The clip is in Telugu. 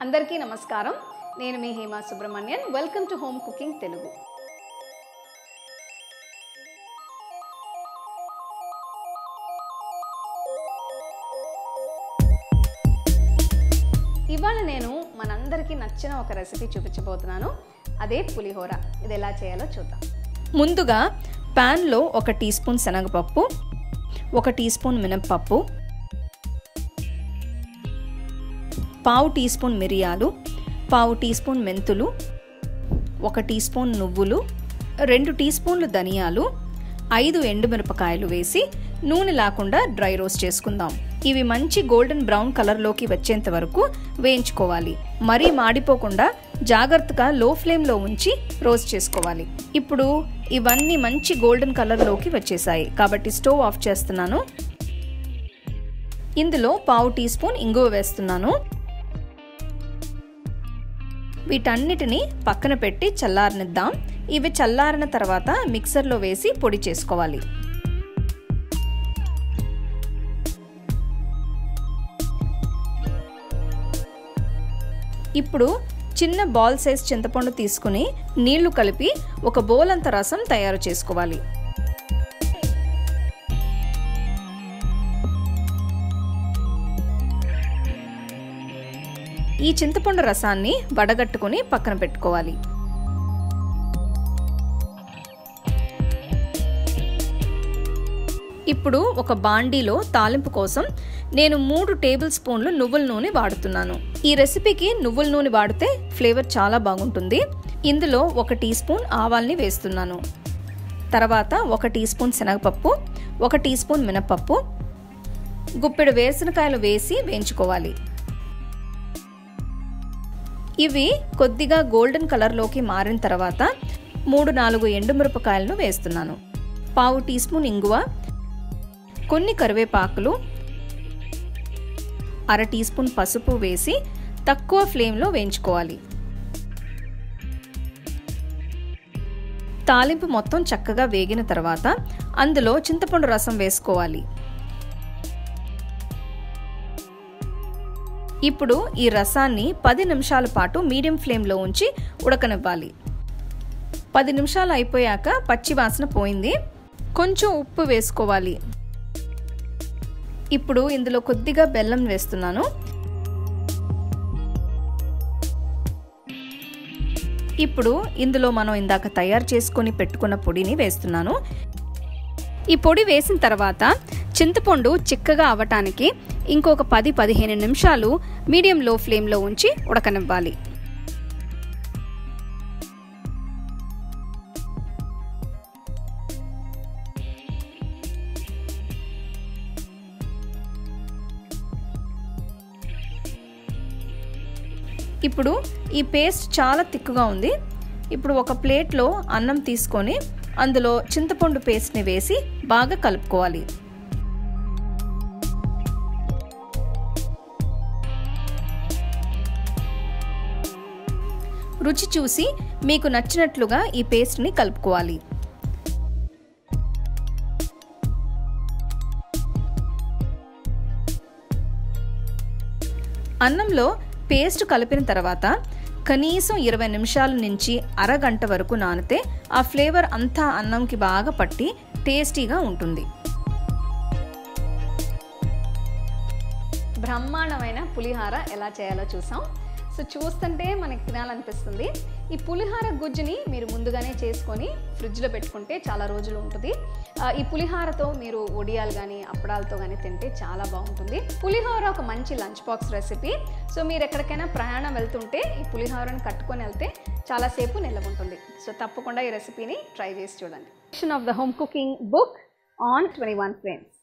అందరికీ నమస్కారం. నేను మీ Hema Subrahmanyan. Welcome to home cooking Telugu. ఇవాళ నేను మనందరికీ నచ్చిన ఒక రెసిపీ చూపించబోతున్నాను. అదే పులిహోర. ఇది ఎలా చేయాలో చూద్దాం. ముందుగా ప్యాన్లో 1 టీ స్పూన్ శనగపప్పు, 1 టీ స్పూన్ మినప్పప్పు, 1/2 టీ స్పూన్ మిరియాలు, 1/2 టీ స్పూన్ మెంతులు, 1 టీ స్పూన్ నువ్వులు, 2 టీ స్పూన్లు ధనియాలు, 5 ఎండుమిరపకాయలు వేసి నూనె లేకుండా డ్రై రోస్ట్ చేసుకుందాం. ఇవి మంచి గోల్డెన్ బ్రౌన్ కలర్లోకి వచ్చేంత వరకు వేయించుకోవాలి. మరీ మాడిపోకుండా జాగ్రత్తగా లో ఫ్లేమ్లో ఉంచి రోస్ట్ చేసుకోవాలి. ఇప్పుడు ఇవన్నీ మంచి గోల్డెన్ కలర్లోకి వచ్చేసాయి కాబట్టి స్టవ్ ఆఫ్ చేస్తున్నాను. ఇందులో 1/2 టీ స్పూన్ ఇంగువ వేస్తున్నాను. వీటన్నిటిని పక్కన పెట్టి చల్లారనిద్దాం. ఇవి చల్లారిన తర్వాత మిక్సర్లో వేసి పొడి చేసుకోవాలి. ఇప్పుడు చిన్న బాల్ సైజ్ చింతపండు తీసుకుని నీళ్లు కలిపి ఒక బౌల్ అంత రసం తయారు చేసుకోవాలి. ఈ చింతపండు రసాన్ని వడగట్టుకుని పక్కన పెట్టుకోవాలి. ఇప్పుడు ఒక బాండీలో తాలింపు కోసం నేను 3 టేబుల్ స్పూన్లు నువ్వుల నూనె వాడుతున్నాను. ఈ రెసిపీకి నువ్వుల నూనె వాడితే ఫ్లేవర్ చాలా బాగుంటుంది. ఇందులో 1 టీ స్పూన్ ఆవాల్ని వేస్తున్నాను. తర్వాత 1 టీ స్పూన్ శనగపప్పు, 1 టీ స్పూన్ మినపప్పు, గుప్పెడు వేరుశనకాయలు వేసి వేయించుకోవాలి. ఇవి కొద్దిగా గోల్డెన్ కలర్లోకి మారిన తర్వాత 3-4 ఎండుమిరపకాయలను వేస్తున్నాను. 1/2 టీ స్పూన్ ఇంగువ, కొన్ని కరివేపాకులు, 1/2 టీ స్పూన్ పసుపు వేసి తక్కువ ఫ్లేమ్లో వేయించుకోవాలి. తాలింపు మొత్తం చక్కగా వేగిన తర్వాత అందులో చింతపండు రసం వేసుకోవాలి. ఇప్పుడు ఈ రసాన్ని 10 నిమిషాల పాటు మీడియం ఫ్లేమ్లో ఉంచి ఉడకనివ్వాలి. 10 నిమిషాలు అయిపోయాక పచ్చి వాసన పోయింది. కొంచెం ఉప్పు వేసుకోవాలి. ఇప్పుడు ఇందులో కొద్దిగా బెల్లం వేస్తున్నాను. ఇప్పుడు ఇందులో మనం ఇందాక తయారు చేసుకొని పెట్టుకున్న పొడిని వేస్తున్నాను. ఈ పొడి వేసిన తర్వాత చింతపండు చిక్కగా అవ్వటానికి ఇంకొక 10-15 నిమిషాలు మీడియం లో ఫ్లేమ్లో ఉంచి ఉడకనివ్వాలి. ఇప్పుడు ఈ పేస్ట్ చాలా తిక్కుగా ఉంది. ఇప్పుడు ఒక ప్లేట్లో అన్నం తీసుకొని అందులో చింతపండు పేస్ట్ని వేసి బాగా కలుపుకోవాలి. రుచి చూసి మీకు నచ్చినట్లుగా ఈ పేస్ట్ని కలుపుకోవాలి. అన్నంలో పేస్ట్ కలిపిన తర్వాత కనీసం 20 నిమిషాల నుంచి అరగంట వరకు నానితే ఆ ఫ్లేవర్ అంతా అన్నంకి బాగా పట్టి టేస్టీగా ఉంటుంది. బ్రహ్మాండమైన పులిహోర ఎలా చేయాలో చూసాం. సో చూస్తుంటే మనకి తినాలనిపిస్తుంది. ఈ పులిహోర గుజ్జుని మీరు ముందుగానే చేసుకొని ఫ్రిడ్జ్లో పెట్టుకుంటే చాలా రోజులు ఉంటుంది. ఈ పులిహోరతో మీరు వడియాలు కానీ అప్పడాలతో కానీ తింటే చాలా బాగుంటుంది. పులిహోర ఒక మంచి లంచ్ బాక్స్ రెసిపీ. సో మీరు ఎక్కడికైనా ప్రయాణం వెళ్తుంటే ఈ పులిహోరను కట్టుకొని వెళ్తే చాలాసేపు నిల్వ ఉంటుంది. సో తప్పకుండా ఈ రెసిపీని ట్రై చేసి చూడండి. Of the home cooking book on 21 frames.